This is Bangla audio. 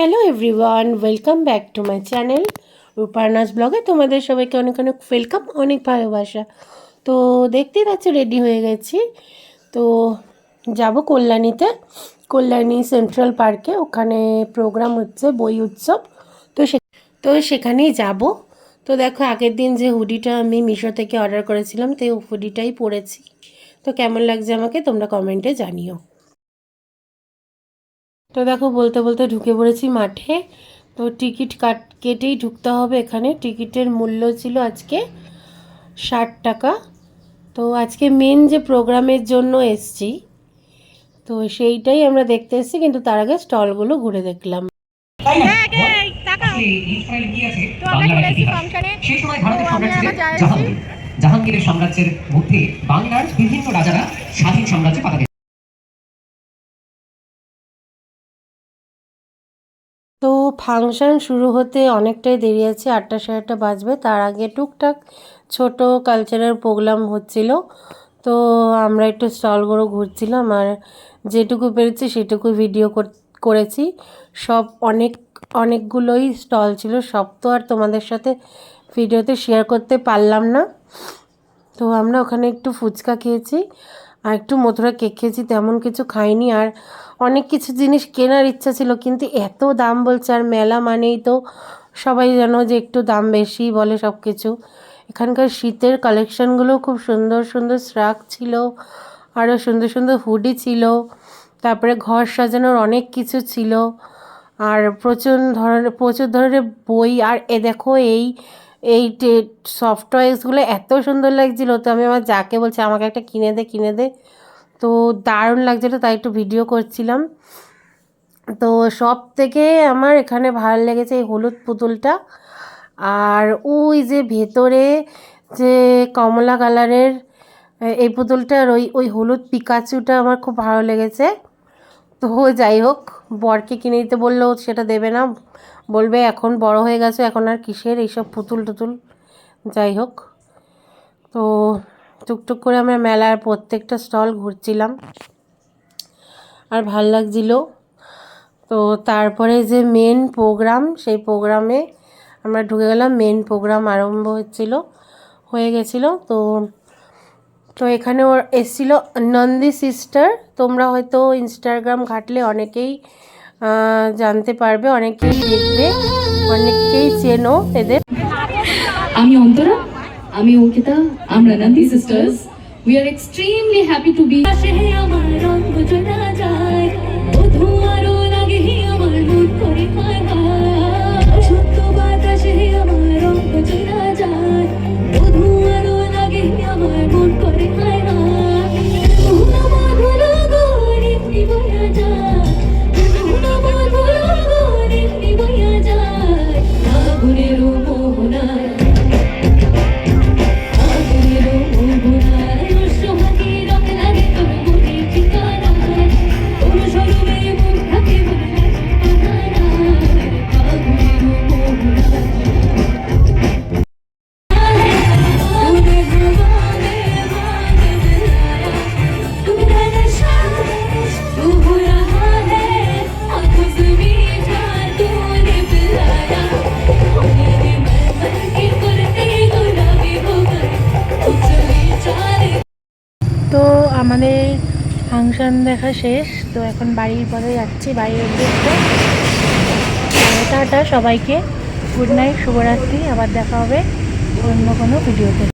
Hello everyone, welcome back to my channel Ruparna's ব্লগে। তোমাদের সবাইকে অনেক অনেক ওয়েলকাম, অনেক ভালোবাসা। তো দেখতেই পাচ্ছ রেডি হয়ে গেছি। তো যাব কল্যাণী সেন্ট্রাল পার্কে। ওখানে প্রোগ্রাম হচ্ছে, বই উৎসব। তো সেখানেই যাব। তো দেখো, আগের দিন যে হুডিটা আমি মিশো থেকে অর্ডার করেছিলাম, তো এই হুডিটাই পরেছি। তো কেমন লাগছে আমাকে তোমরা কমেন্টে জানিও। তো দেখো, বলতে বলতে ঢুকে পড়েছি মাঠে। তো টিকিট কেটেই ঢুকতে হবে এখানে। টিকিটের মূল্য ছিল আজকে 60 টাকা। তো আজকে মেন যে প্রোগ্রামের জন্য এসছি, তো সেইটাই আমরা দেখতে এসেছি, কিন্তু তার আগে স্টলগুলো ঘুরে দেখলাম। জাহাঙ্গীরের সাম্রাজ্যের মধ্যে বাংলার বিভিন্ন রাজারা স্বাধীন সাম্রাজ্য পাঠাতেন। তো ফাংশন শুরু হতে অনেকটাই দেরি আছে, 8টা সাড়ে 8টা বাজবে। তার আগে টুকটাক ছোট কালচারাল প্রোগ্রাম হচ্ছিল। তো আমরা একটু স্টলগুলো ঘুরছিলাম, আর যেটুকু পেরেছি সেটুকু ভিডিও করেছি। সব অনেকগুলোই স্টল ছিল, সব তো আর তোমাদের সাথে ভিডিওতে শেয়ার করতে পারলাম না। তো আমরা ওখানে একটু ফুচকা খেয়েছি আর একটু মথুরা কেক খেয়েছি, তেমন কিছু খাইনি। আর অনেক কিছু জিনিস কেনার ইচ্ছা ছিল, কিন্তু এত দাম বলছে, আর মেলা মানেই তো সবাই জানো যে একটু দাম বেশি বলে সব কিছু। এখানকার শীতের কালেকশানগুলো খুব সুন্দর সুন্দর শ্রাগ ছিল, আরও সুন্দর সুন্দর হুডি ছিল, তারপরে ঘর সাজানোর অনেক কিছু ছিল, আর প্রচুর ধরনের বই। আর দেখো, এই সফট টয়েসগুলো এত সুন্দর লাগছিলো। তো আমি আমার যাকে বলছি আমাকে একটা কিনে দে। তো দারুণ লাগছিলো, তাই একটু ভিডিও করছিলাম। তো সব থেকে আমার এখানে ভালো লেগেছে এই হলুদ পুতুলটা। আর ওই যে ভেতরে যে কমলা কালারের এই পুতুলটার ওই হলুদ পিকাচুটা আমার খুব ভালো লেগেছে। তো যাই হোক, বরকে কিনে দিতে বললেও সেটা দেবে না, বলবে এখন বড় হয়ে গেছে, এখন আর কিসের এইসব পুতুল টুতুল। যাই হোক, তো টুকটুক করে আমরা মেলার প্রত্যেকটা স্টল ঘুরছিলাম, আর ভাল লাগছিল। তো তারপরে যে মেন প্রোগ্রাম, সেই প্রোগ্রামে আমরা ঢুকে গেলাম। মেন প্রোগ্রাম আরম্ভ হয়ে গেছিলো। তো এখানে ওর এসেছিলো নন্দী সিস্টার। তোমরা হয়তো ইনস্টাগ্রাম ঘাটলে অনেকেই জানতে পারবে, অনেকেই দেখবে, অনেকেই চেনো এদের। আমি অন্তরা, আমি অঙ্কিতা, আমরা Nandi sisters. We are extremely happy to be আমার রঙ চলা যায় ও ধোঁয়ারও লাগে আমার মন করে খায় সত্য বাতাসে আমার রঙ চলা যায় ও ধোঁয়ারও লাগে আমার মন করে খায় তো আমাদের ফাংশন দেখা শেষ। তো এখন বাড়ির পথে যাচ্ছি, বাড়ির উদ্দেশ্যে। টাটা সবাইকে, গুড নাইট, শুভরাত্রি। আবার দেখা হবে অন্য কোনো ভিডিওতে।